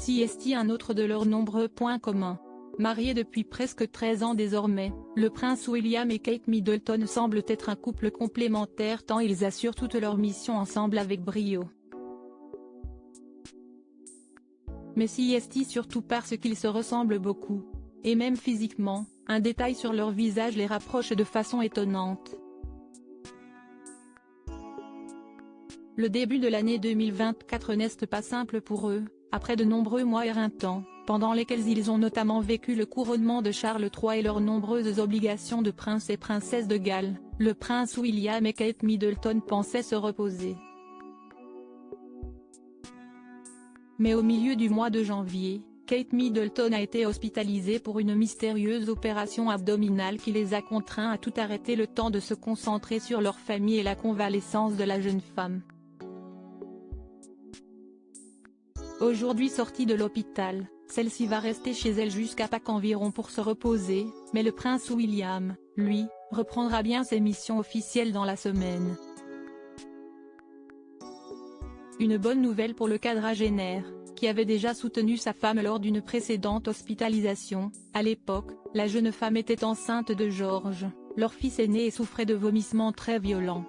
CST. Un autre de leurs nombreux points communs. Mariés depuis presque 13 ans désormais, le prince William et Kate Middleton semblent être un couple complémentaire tant ils assurent toutes leurs missions ensemble avec brio. Mais CST surtout parce qu'ils se ressemblent beaucoup. Et même physiquement, un détail sur leur visage les rapproche de façon étonnante. Le début de l'année 2024 n'est pas simple pour eux, après de nombreux mois éreintants, pendant lesquels ils ont notamment vécu le couronnement de Charles III et leurs nombreuses obligations de prince et princesse de Galles. Le prince William et Kate Middleton pensaient se reposer. Mais au milieu du mois de janvier, Kate Middleton a été hospitalisée pour une mystérieuse opération abdominale qui les a contraints à tout arrêter le temps de se concentrer sur leur famille et la convalescence de la jeune femme. Aujourd'hui sortie de l'hôpital, celle-ci va rester chez elle jusqu'à Pâques environ pour se reposer, mais le prince William, lui, reprendra bien ses missions officielles dans la semaine. Une bonne nouvelle pour le quadragénaire, qui avait déjà soutenu sa femme lors d'une précédente hospitalisation. À l'époque, la jeune femme était enceinte de George, leur fils aîné, et souffrait de vomissements très violents.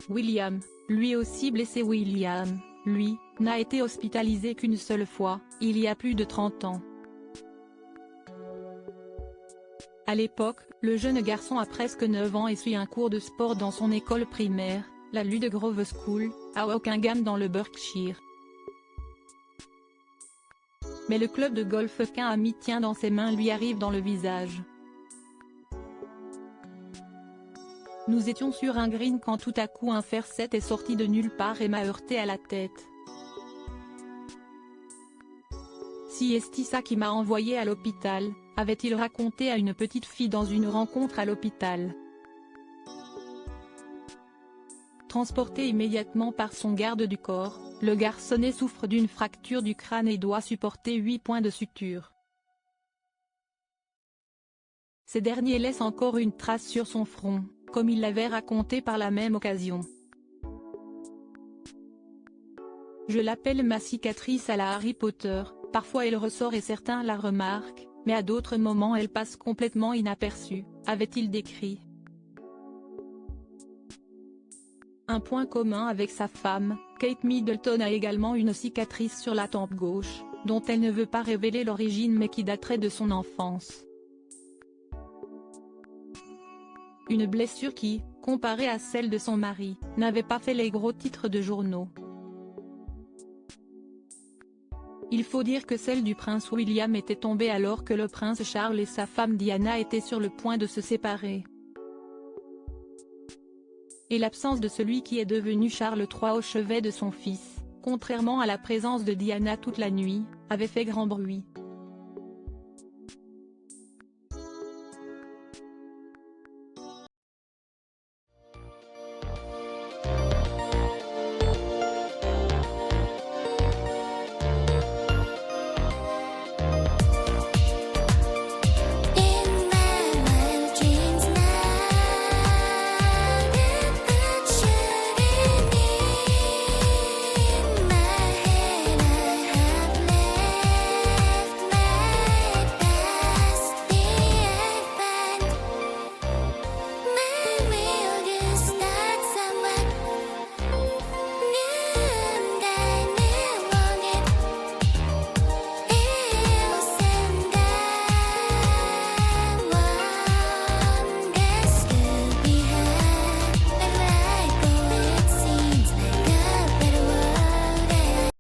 William, lui aussi blessé. William, lui, n'a été hospitalisé qu'une seule fois, il y a plus de 30 ans. À l'époque, le jeune garçon a presque 9 ans et suit un cours de sport dans son école primaire, la Ludgrove School, à Wokingham dans le Berkshire. Mais le club de golf qu'un ami tient dans ses mains lui arrive dans le visage. Nous étions sur un green quand tout à coup un fer 7 est sorti de nulle part et m'a heurté à la tête. CST. Ça qui m'a envoyé à l'hôpital, avait-il raconté à une petite fille dans une rencontre à l'hôpital. Transporté immédiatement par son garde du corps, le garçonnet souffre d'une fracture du crâne et doit supporter 8 points de suture. Ces derniers laissent encore une trace sur son front, comme il l'avait raconté par la même occasion. Je l'appelle ma cicatrice à la Harry Potter, parfois elle ressort et certains la remarquent, mais à d'autres moments elle passe complètement inaperçue, avait-il décrit. Un point commun avec sa femme, Kate Middleton a également une cicatrice sur la tempe gauche, dont elle ne veut pas révéler l'origine mais qui daterait de son enfance. Une blessure qui, comparée à celle de son mari, n'avait pas fait les gros titres de journaux. Il faut dire que celle du prince William était tombée alors que le prince Charles et sa femme Diana étaient sur le point de se séparer. Et l'absence de celui qui est devenu Charles III au chevet de son fils, contrairement à la présence de Diana toute la nuit, avait fait grand bruit.